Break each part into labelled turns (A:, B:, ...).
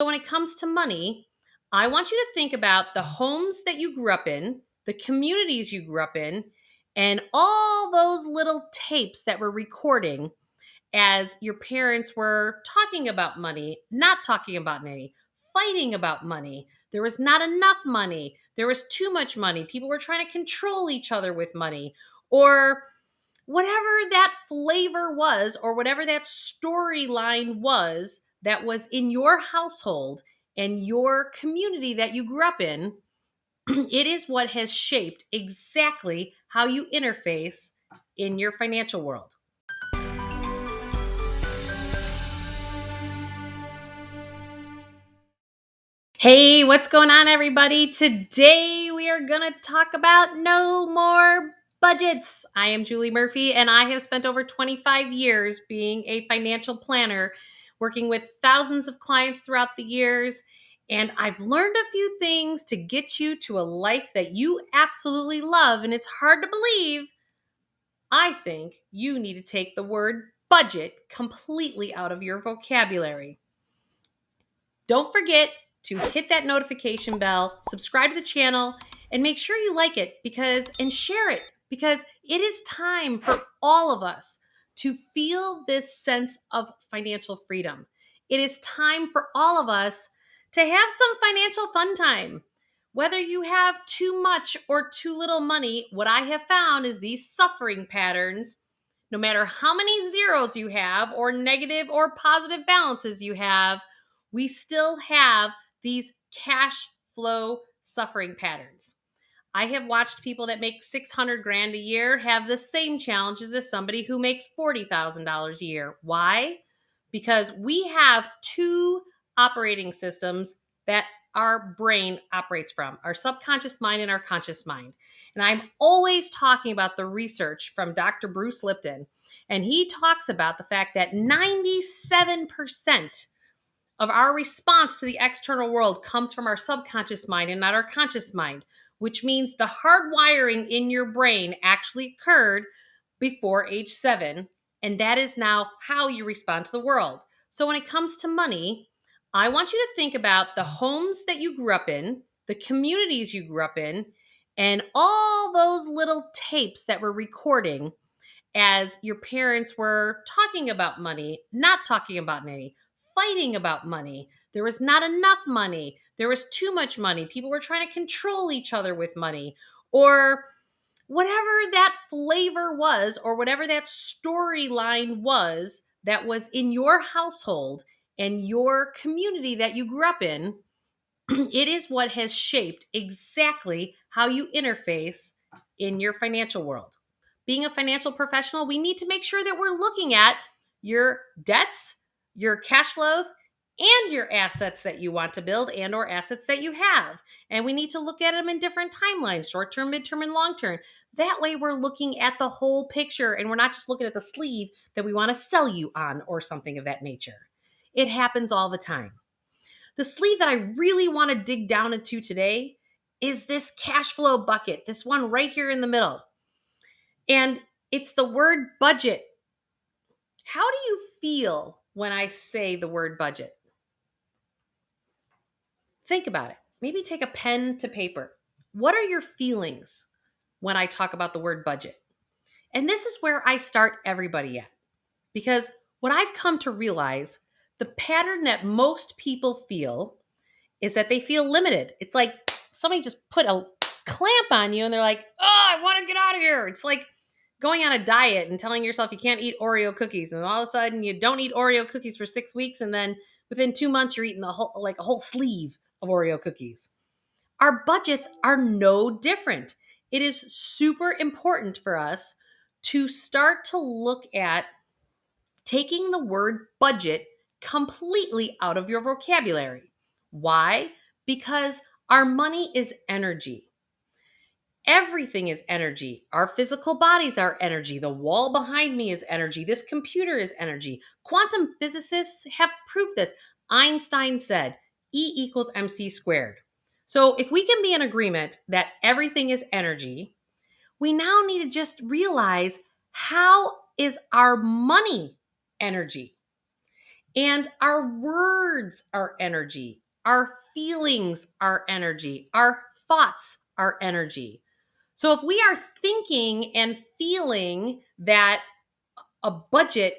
A: So when it comes to money, I want you to think about the homes that you grew up in, the communities you grew up in, and all those little tapes that were recording as your parents were talking about money, not talking about money, fighting about money. There was not enough money. There was too much money. People were trying to control each other with money, or whatever that flavor was, or whatever that storyline was that was in your household and your community that you grew up in. It is what has shaped exactly how you interface in your financial world. Hey, what's going on, everybody? Today we are going to talk about no more budgets. I am Julie Murphy, and I have spent over 25 years being a financial planner, working with thousands of clients throughout the years. And I've learned a few things to get you to a life that you absolutely love. And it's hard to believe. I think you need to take the word budget completely out of your vocabulary. Don't forget to hit that notification bell, subscribe to the channel, and make sure you like it and share it, because it is time for all of us to feel this sense of financial freedom. It is time for all of us to have some financial fun time. Whether you have too much or too little money, what I have found is these suffering patterns, no matter how many zeros you have or negative or positive balances you have, we still have these cash flow suffering patterns. I have watched people that make 600 grand a year have the same challenges as somebody who makes $40,000 a year. Why? Because we have two operating systems that our brain operates from, our subconscious mind and our conscious mind. And I'm always talking about the research from Dr. Bruce Lipton. And he talks about the fact that 97% of our response to the external world comes from our subconscious mind and not our conscious mind, which means the hardwiring in your brain actually occurred before age 7. And that is now how you respond to the world. So when it comes to money, I want you to think about the homes that you grew up in, the communities you grew up in, and all those little tapes that were recording as your parents were talking about money, not talking about money, fighting about money. There was not enough money. There was too much money. People were trying to control each other with money, or whatever that flavor was, or whatever that storyline was that was in your household and your community that you grew up in. It is what has shaped exactly how you interface in your financial world. Being a financial professional, we need to make sure that we're looking at your debts, your cash flows, and your assets that you want to build and or assets that you have. And we need to look at them in different timelines, short-term, midterm, and long-term. That way we're looking at the whole picture and we're not just looking at the sleeve that we want to sell you on or something of that nature. It happens all the time. The sleeve that I really want to dig down into today is this cash flow bucket, this one right here in the middle. And it's the word budget. How do you feel when I say the word budget? Think about it. Maybe take a pen to paper. What are your feelings when I talk about the word budget? And this is where I start everybody at. Because what I've come to realize, the pattern that most people feel is that they feel limited. It's like somebody just put a clamp on you and they're like, oh, I want to get out of here. It's like going on a diet and telling yourself you can't eat Oreo cookies. And all of a sudden you don't eat Oreo cookies for 6 weeks. And then within 2 months, you're eating a whole sleeve of Oreo cookies. Our budgets are no different. It is super important for us to start to look at taking the word budget completely out of your vocabulary. Why? Because our money is energy. Everything is energy. Our physical bodies are energy. The wall behind me is energy. This computer is energy. Quantum physicists have proved this. Einstein said E equals mc squared. So if we can be in agreement that everything is energy, we now need to just realize, how is our money energy? And our words are energy. Our feelings are energy. Our thoughts are energy. So if we are thinking and feeling that a budget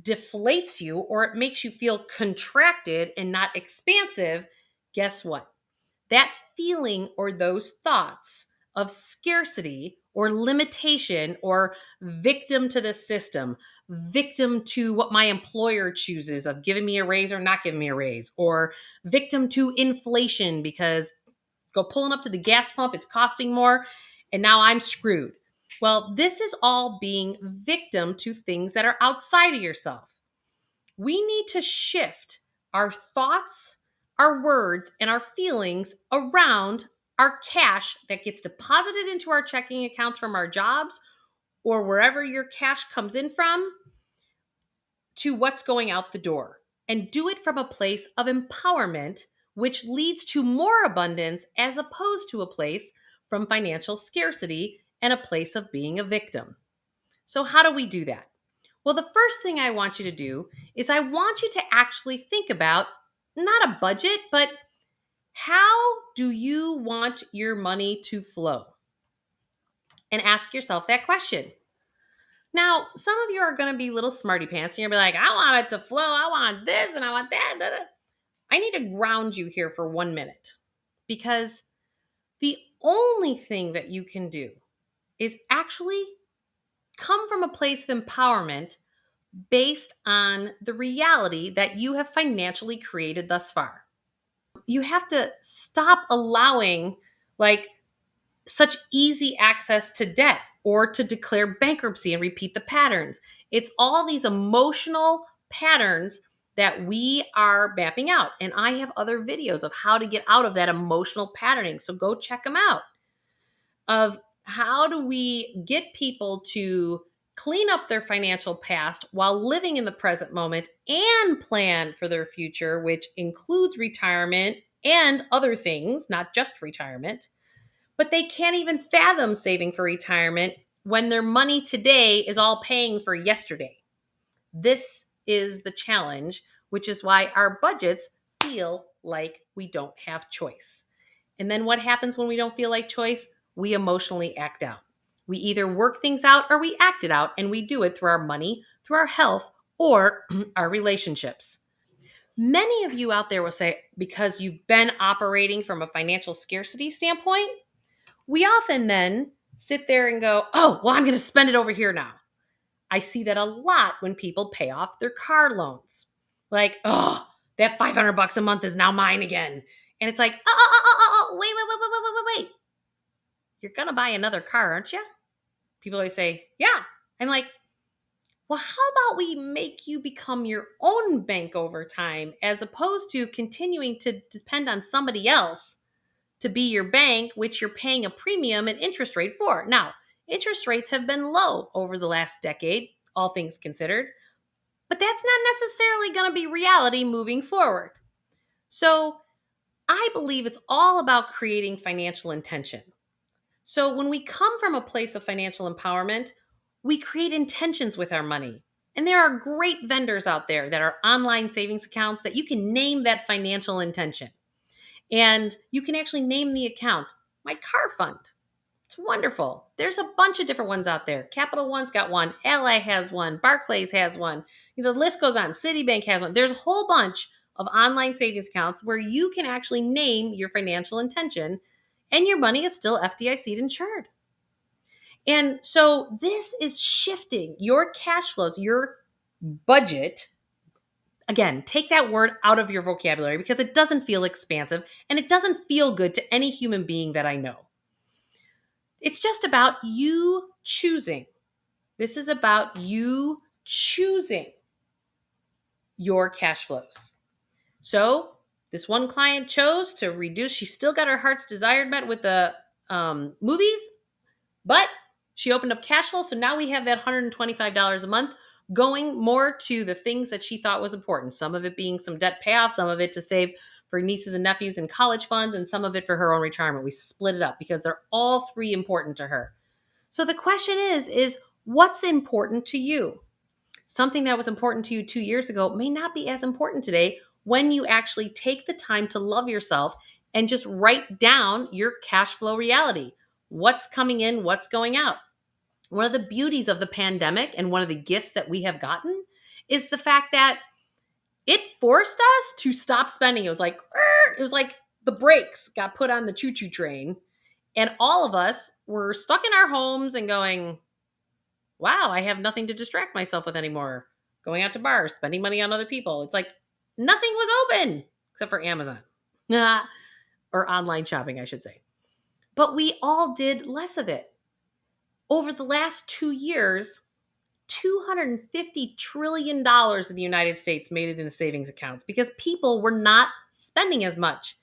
A: deflates you or it makes you feel contracted and not expansive, guess what? That feeling or those thoughts of scarcity or limitation or victim to the system, victim to what my employer chooses of giving me a raise or not giving me a raise, or victim to inflation because go pulling up to the gas pump, it's costing more, and now I'm screwed. Well, this is all being victim to things that are outside of yourself. We need to shift our thoughts, our words, and our feelings around our cash that gets deposited into our checking accounts from our jobs or wherever your cash comes in from to what's going out the door. And do it from a place of empowerment, which leads to more abundance as opposed to a place from financial scarcity and a place of being a victim. So, how do we do that? Well, the first thing I want you to do is I want you to actually think about not a budget, but how do you want your money to flow? And ask yourself that question. Now, some of you are going to be little smarty pants and you're going to be like, I want it to flow. I want this and I want that. Da, da. I need to ground you here for 1 minute because the only thing that you can do is actually come from a place of empowerment based on the reality that you have financially created thus far. You have to stop allowing like such easy access to debt or to declare bankruptcy and repeat the patterns. It's all these emotional patterns that we are mapping out. And I have other videos of how to get out of that emotional patterning. So go check them out. Of how do we get people to clean up their financial past while living in the present moment and plan for their future, which includes retirement and other things, not just retirement. But they can't even fathom saving for retirement when their money today is all paying for yesterday. This is the challenge, which is why our budgets feel like we don't have choice. And then what happens when we don't feel like choice? We emotionally act out. We either work things out or we act it out, and we do it through our money, through our health, or our relationships. Many of you out there will say, because you've been operating from a financial scarcity standpoint, we often then sit there and go, oh, well, I'm going to spend it over here now. I see that a lot when people pay off their car loans. Like, oh, that $500 a month is now mine again. And it's like, wait. You're going to buy another car, aren't you? People always say, yeah. I'm like, well, how about we make you become your own bank over time as opposed to continuing to depend on somebody else to be your bank, which you're paying a premium and interest rate for. Now, interest rates have been low over the last decade, all things considered, but that's not necessarily going to be reality moving forward. So I believe it's all about creating financial intention. So when we come from a place of financial empowerment, we create intentions with our money. And there are great vendors out there that are online savings accounts that you can name that financial intention. And you can actually name the account, my car fund. It's wonderful. There's a bunch of different ones out there. Capital One's got one. Ally has one. Barclays has one. The list goes on. Citibank has one. There's a whole bunch of online savings accounts where you can actually name your financial intention and your money is still FDIC insured. And so this is shifting your cash flows, your budget. Again, take that word out of your vocabulary because it doesn't feel expansive and it doesn't feel good to any human being that I know. It's just about you choosing. This is about you choosing your cash flows. So this one client chose to reduce. She still got her heart's desire met with the movies, but she opened up cash flow. So now we have that $125 a month going more to the things that she thought was important. Some of it being some debt payoff, some of it to save for nieces and nephews in college funds, and some of it for her own retirement. We split it up because they're all three important to her. So the question is what's important to you? Something that was important to you 2 years ago may not be as important today when you actually take the time to love yourself and just write down your cash flow reality. What's coming in, what's going out. One of the beauties of the pandemic and one of the gifts that we have gotten is the fact that it forced us to stop spending. It was like the brakes got put on the choo-choo train, and all of us were stuck in our homes and going, wow, I have nothing to distract myself with anymore. Going out to bars, spending money on other people. It's like nothing was open except for Amazon. Or online shopping, I should say. But we all did less of it. Over the last 2 years, $250 trillion in the United States made it into savings accounts because people were not spending as much.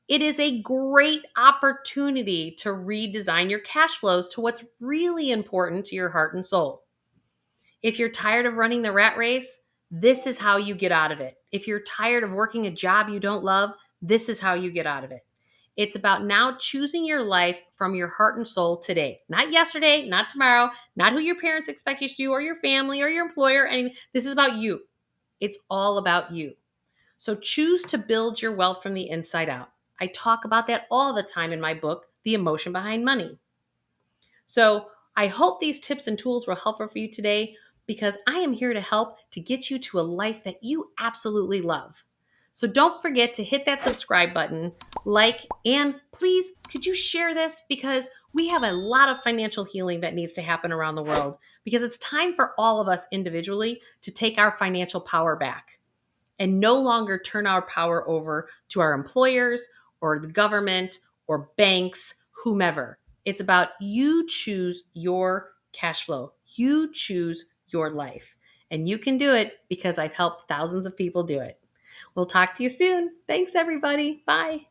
A: It is a great opportunity to redesign your cash flows to what's really important to your heart and soul. If you're tired of running the rat race, this is how you get out of it. If you're tired of working a job you don't love, this is how you get out of it. It's about now choosing your life from your heart and soul today. Not yesterday, not tomorrow, not who your parents expect you to do or your family or your employer, anything. This is about you. It's all about you. So choose to build your wealth from the inside out. I talk about that all the time in my book, The Emotion Behind Money. So I hope these tips and tools were helpful for you today because I am here to help to get you to a life that you absolutely love. So don't forget to hit that subscribe button, and please, could you share this? Because we have a lot of financial healing that needs to happen around the world because it's time for all of us individually to take our financial power back and no longer turn our power over to our employers or the government or banks, whomever. It's about you choose your cash flow. You choose your life. And you can do it because I've helped thousands of people do it. We'll talk to you soon. Thanks, everybody. Bye.